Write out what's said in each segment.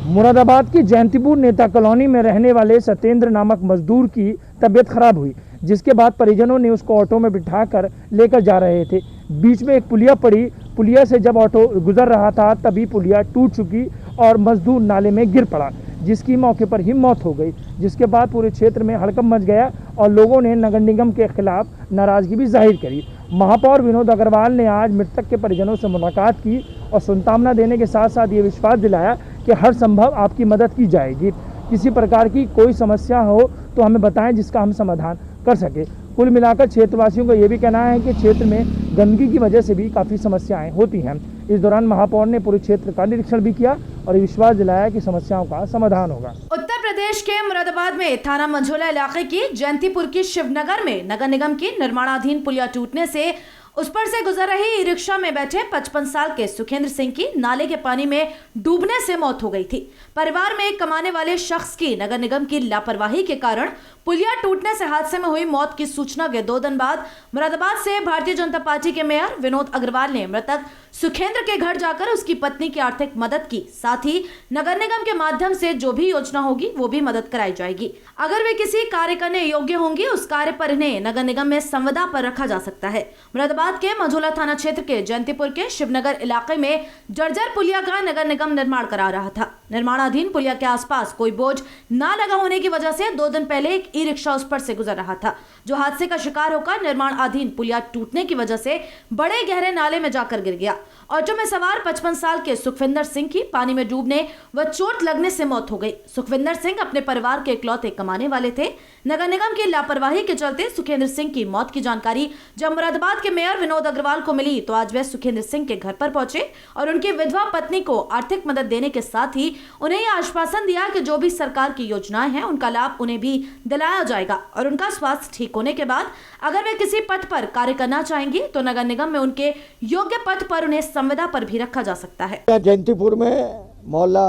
मुरादाबाद की जयंतीपुर नेता कॉलोनी में रहने वाले सत्येंद्र नामक मजदूर की तबीयत खराब हुई, जिसके बाद परिजनों ने उसको ऑटो में बिठाकर लेकर जा रहे थे। बीच में एक पुलिया पड़ी। पुलिया से जब ऑटो गुजर रहा था तभी पुलिया टूट चुकी और मजदूर नाले में गिर पड़ा, जिसकी मौके पर ही मौत हो गई। जिसके बाद पूरे क्षेत्र में हड़कंप मच गया और लोगों ने नगर निगम के खिलाफ नाराजगी भी जाहिर करी। महापौर विनोद अग्रवाल ने आज मृतक के परिजनों से मुलाकात की और सांत्वना देने के साथ साथ ये विश्वास दिलाया कि हर संभव आपकी मदद की जाएगी। किसी प्रकार की कोई समस्या हो तो हमें बताएं, जिसका हम समाधान कर सके। कुल मिलाकर क्षेत्रवासियों का ये भी कहना है कि क्षेत्र में गंदगी की वजह से भी काफ़ी समस्याएं होती हैं। इस दौरान महापौर ने पूरे क्षेत्र का निरीक्षण भी किया और विश्वास दिलाया कि समस्याओं का समाधान होगा। उत्तर प्रदेश के मुरादाबाद में थाना मंझोला इलाके की जयंतीपुर की शिवनगर में नगर निगम की निर्माणाधीन पुलिया टूटने से उस पर से गुजर रही ई रिक्शा में बैठे 55 साल के सुखेंद्र सिंह की नाले के पानी में डूबने से मौत हो गई थी। परिवार में एक कमाने वाले शख्स की नगर निगम की लापरवाही के कारण पुलिया टूटने से हादसे में हुई मौत की सूचना के 2 दिन बाद मुरादाबाद से भारतीय जनता पार्टी के मेयर विनोद अग्रवाल ने मृतक सुखेंद्र के घर जाकर उसकी पत्नी की आर्थिक मदद की। साथ ही नगर निगम के माध्यम से जो भी योजना होगी वो भी मदद कराई जाएगी। अगर वे किसी कार्य करने योग्य होंगी उस कार्य पर इन्हें नगर निगम में संविदा पर रखा जा सकता है। मुरादाबाद के मंझोला थाना क्षेत्र के जयंतीपुर के शिवनगर इलाके में जर्जर पुलिया का नगर निगम निर्माण करा रहा था। निर्माणाधीन पुलिया के आसपास कोई बोझ न लगा होने की वजह से 2 दिन पहले एक ई रिक्शा उस पर से गुजर रहा था, जो हादसे का शिकार होकर निर्माणाधीन पुलिया टूटने की वजह से बड़े गहरे नाले में जाकर गिर गया। ऑटो में सवार 55 साल के सुखविंदर सिंह की पानी में डूबने व चोट लगने से मौत हो गई। सुखविंदर सिंह अपने परिवार के इकलौते कमाने वाले थे। नगर निगम की लापरवाही के चलते सुखेंद्र सिंह की मौत की जानकारी जब मुरादाबाद के मेयर विनोद अग्रवाल को मिली तो आज वे सुखेंद्र सिंह के घर पर पहुंचे और उनकी विधवा पत्नी को आर्थिक मदद देने के साथ ही उन्हें यह आश्वासन दिया कि जो भी सरकार की योजनाएं हैं उनका लाभ उन्हें भी दिलाया जाएगा और उनका स्वास्थ्य ठीक होने के बाद अगर वे किसी पद पर कार्य करना चाहेंगी तो नगर निगम में उनके योग्य पद पर उन्हें संविदा पर भी रखा जा सकता है। जयंतीपुर में मोहल्ला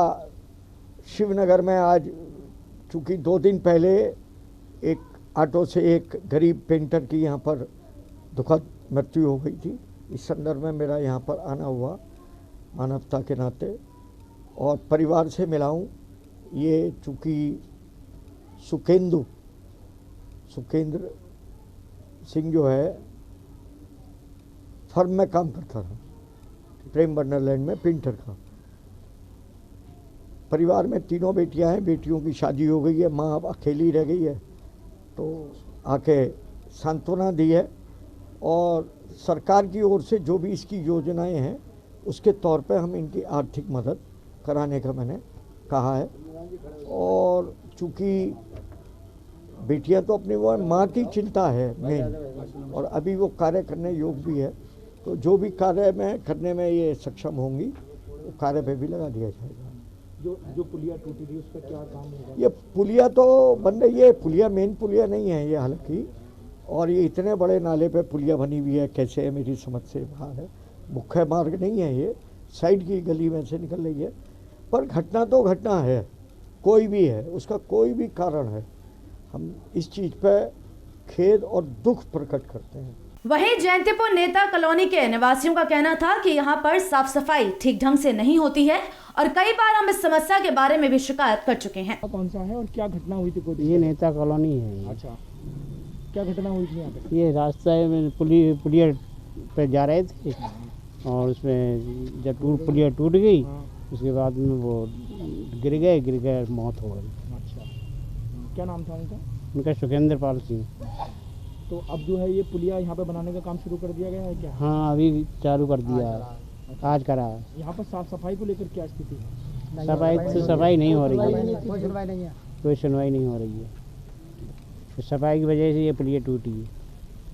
शिवनगर में आज चूंकि 2 दिन पहले एक ऑटो से एक गरीब पेंटर की यहाँ पर दुखद मृत्यु हो गई थी। इस संदर्भ में मेरा यहाँ पर आना हुआ मानवता के नाते और परिवार से मिला हूँ। ये चूँकि सुखेंद्र सिंह जो है फर्म में काम करता था, प्रेम वंडरलैंड में पेंटर का। परिवार में 3 बेटियां हैं, बेटियों की शादी हो गई है, माँ अब अकेली रह गई है, तो आके सांत्वना दी है और सरकार की ओर से जो भी इसकी योजनाएं हैं उसके तौर पे हम इनकी आर्थिक मदद कराने का मैंने कहा है। और चूँकि बेटियां तो अपनी वो माँ की चिंता है मेन, और अभी वो कार्य करने योग्य भी है, तो जो भी कार्य में करने में ये सक्षम होंगी वो कार्य पे भी लगा दिया जाएगा। जो पुलिया टूटी थी उसका क्या काम होगा? ये पुलिया तो बन रही है, पुलिया मेन पुलिया नहीं है ये हालांकि, और ये इतने बड़े नाले पे पुलिया बनी हुई है कैसे है मेरी समझ से बाहर है। मुख्य मार्ग नहीं है, ये साइड की गली में से निकल रही है, पर घटना तो घटना है, कोई भी है उसका कोई भी कारण है, हम इस चीज़ पे खेद और दुख प्रकट करते हैं। वहीं जयंतीपुर नेता कॉलोनी के निवासियों का कहना था कि यहाँ पर साफ सफाई ठीक ढंग से नहीं होती है और कई बार हम इस समस्या के बारे में भी शिकायत कर चुके हैं। कौन सा है और क्या घटना हुई थी? ये नेता कॉलोनी है। अच्छा, क्या घटना हुई थी यहाँ पे? ये रास्ता में पुलिया पे जा रहे थे और उसमें जब पुलिया टूट गई उसके बाद में वो गिर गए मौत हो गई। अच्छा, क्या नाम था उनका? उनका सुखेंद्र पाल सिंह। तो अब जो है ये पुलिया यहाँ पे बनाने का काम शुरू कर दिया गया है क्या? हाँ, अभी चालू कर दिया है, आज करा है। यहाँ पर साफ सफाई को लेकर क्या स्थिति है? सफाई नहीं हो रही है, कोई सुनवाई नहीं हो रही है। सफाई की वजह से ये पुलिया टूटी है।